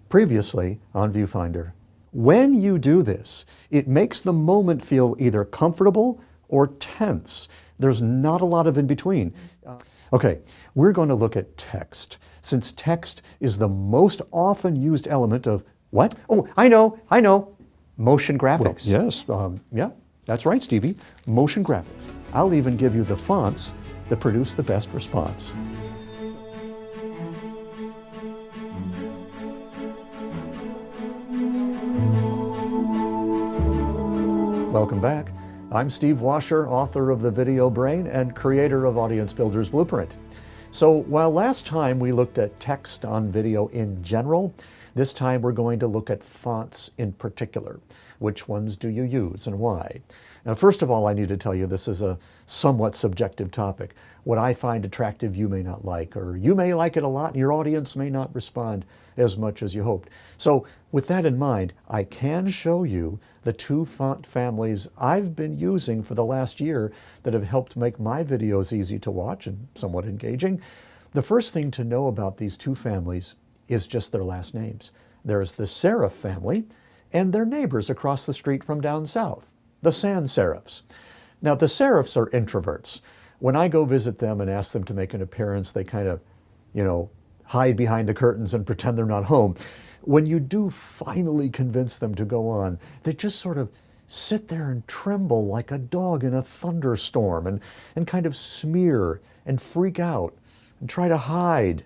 Previously on Viewfinder. When you do this, it makes the moment feel either comfortable or tense. There's not a lot of in between. Okay, we're going to look at text, since text is the most often used element of what? Oh, I know, motion graphics. Well, yes, yeah, that's right, Stevie, motion graphics. I'll even give you the fonts that produce the best response. Welcome back. I'm Steve Washer, author of The Video Brain and creator of Audience Builder's Blueprint. So while last time we looked at text on video in general, this time we're going to look at fonts in particular. Which ones do you use and why? Now, first of all, I need to tell you this is a somewhat subjective topic. What I find attractive you may not like, or you may like it a lot and your audience may not respond as much as you hoped. So with that in mind, I can show you the two font families I've been using for the last year that have helped make my videos easy to watch and somewhat engaging. The first thing to know about these two families is just their last names. There's the serif family and their neighbors across the street from down south, the sans serifs. Now, the serifs are introverts. When I go visit them and ask them to make an appearance, they kind of, hide behind the curtains and pretend they're not home. When you do finally convince them to go on, they just sort of sit there and tremble like a dog in a thunderstorm and kind of smear and freak out and try to hide,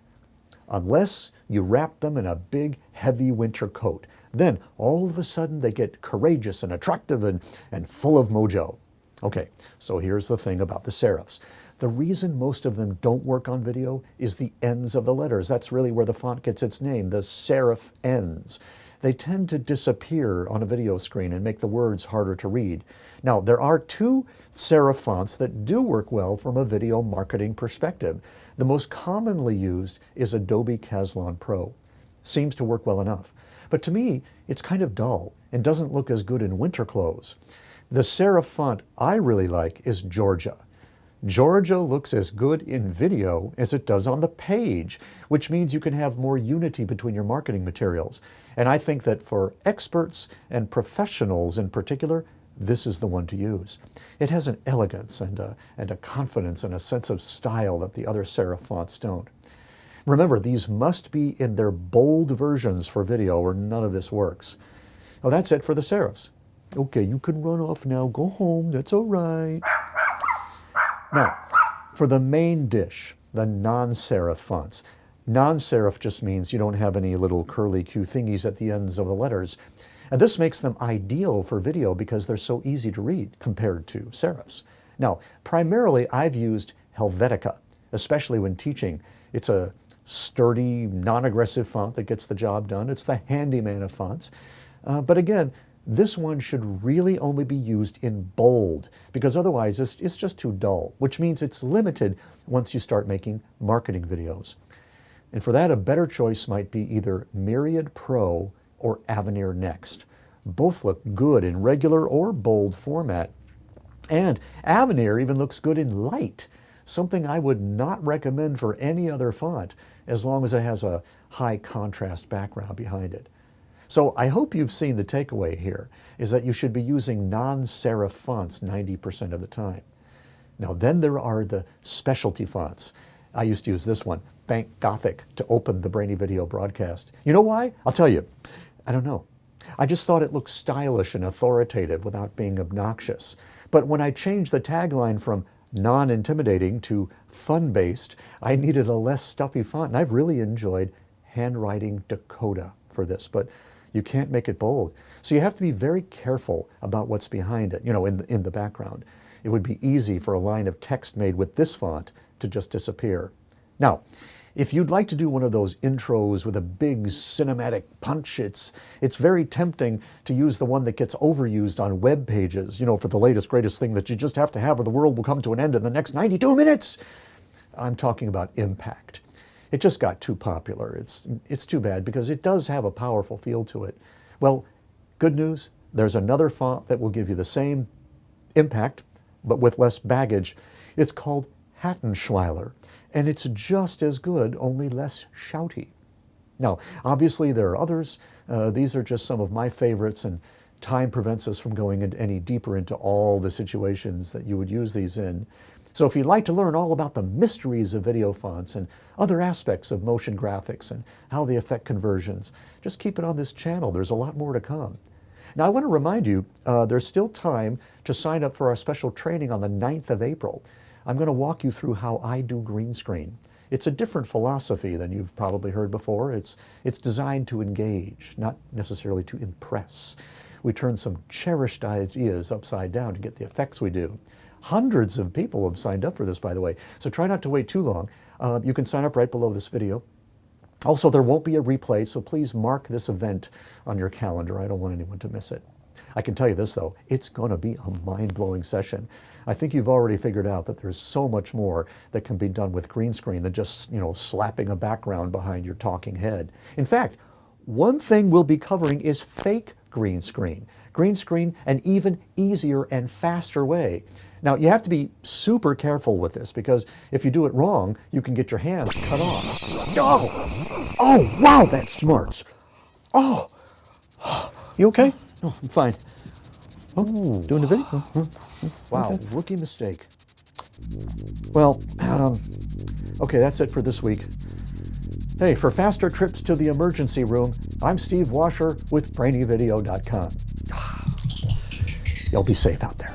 unless you wrap them in a big, heavy winter coat. Then all of a sudden they get courageous and attractive and full of mojo. Okay, so here's the thing about the serifs. The reason most of them don't work on video is the ends of the letters. That's really where the font gets its name, the serif ends. They tend to disappear on a video screen and make the words harder to read. Now, there are two serif fonts that do work well from a video marketing perspective. The most commonly used is Adobe Caslon Pro. Seems to work well enough. But to me, it's kind of dull and doesn't look as good in winter clothes. The serif font I really like is Georgia. Georgia looks as good in video as it does on the page, which means you can have more unity between your marketing materials. And I think that for experts and professionals in particular, this is the one to use. It has an elegance and a confidence and a sense of style that the other serif fonts don't. Remember, these must be in their bold versions for video or none of this works. Well, that's it for the serifs. Okay, you can run off now, go home, that's all right. Now, for the main dish, the non-serif fonts. Non-serif just means you don't have any little curly Q thingies at the ends of the letters. And this makes them ideal for video because they're so easy to read compared to serifs. Now, primarily I've used Helvetica, especially when teaching. It's a sturdy, non-aggressive font that gets the job done. It's the handyman of fonts. But again, this one should really only be used in bold because otherwise it's just too dull, which means it's limited once you start making marketing videos. And for that, a better choice might be either Myriad Pro or Avenir Next. Both look good in regular or bold format. And Avenir even looks good in light, something I would not recommend for any other font as long as it has a high contrast background behind it. So I hope you've seen the takeaway here, is that you should be using non-serif fonts 90% of the time. Now then there are the specialty fonts. I used to use this one, Bank Gothic, to open the Brainy Video broadcast. You know why? I'll tell you. I don't know. I just thought it looked stylish and authoritative without being obnoxious. But when I changed the tagline from non-intimidating to fun-based, I needed a less stuffy font, and I've really enjoyed handwriting Dakota for this. But you can't make it bold. So you have to be very careful about what's behind it, in the background. It would be easy for a line of text made with this font to just disappear. Now, if you'd like to do one of those intros with a big cinematic punch, it's very tempting to use the one that gets overused on web pages, for the latest, greatest thing that you just have to have or the world will come to an end in the next 92 minutes. I'm talking about impact. It just got too popular. It's too bad because it does have a powerful feel to it. Well, good news, there's another font that will give you the same impact, but with less baggage. It's called Hattenschweiler, and it's just as good, only less shouty. Now, obviously there are others. These are just some of my favorites, and time prevents us from going any deeper into all the situations that you would use these in. So if you'd like to learn all about the mysteries of video fonts and other aspects of motion graphics and how they affect conversions, just keep it on this channel. There's a lot more to come. Now I want to remind you, there's still time to sign up for our special training on the 9th of April. I'm going to walk you through how I do green screen. It's a different philosophy than you've probably heard before. It's designed to engage, not necessarily to impress. We turn some cherished ideas upside down to get the effects we do. Hundreds of people have signed up for this, by the way, so try not to wait too long. You can sign up right below this video. Also, there won't be a replay, so please mark this event on your calendar. I don't want anyone to miss it. I can tell you this, though, it's going to be a mind-blowing session. I think you've already figured out that there's so much more that can be done with green screen than just, slapping a background behind your talking head. In fact, one thing we'll be covering is fake green screen. Green screen, an even easier and faster way. Now, you have to be super careful with this, because if you do it wrong, you can get your hands cut off. Oh, wow, that smarts. Oh, you okay? Oh, I'm fine. Oh, doing the video? Wow, okay. Rookie mistake. Well, okay, that's it for this week. Hey, for faster trips to the emergency room, I'm Steve Washer with brainyvideo.com. You'll be safe out there.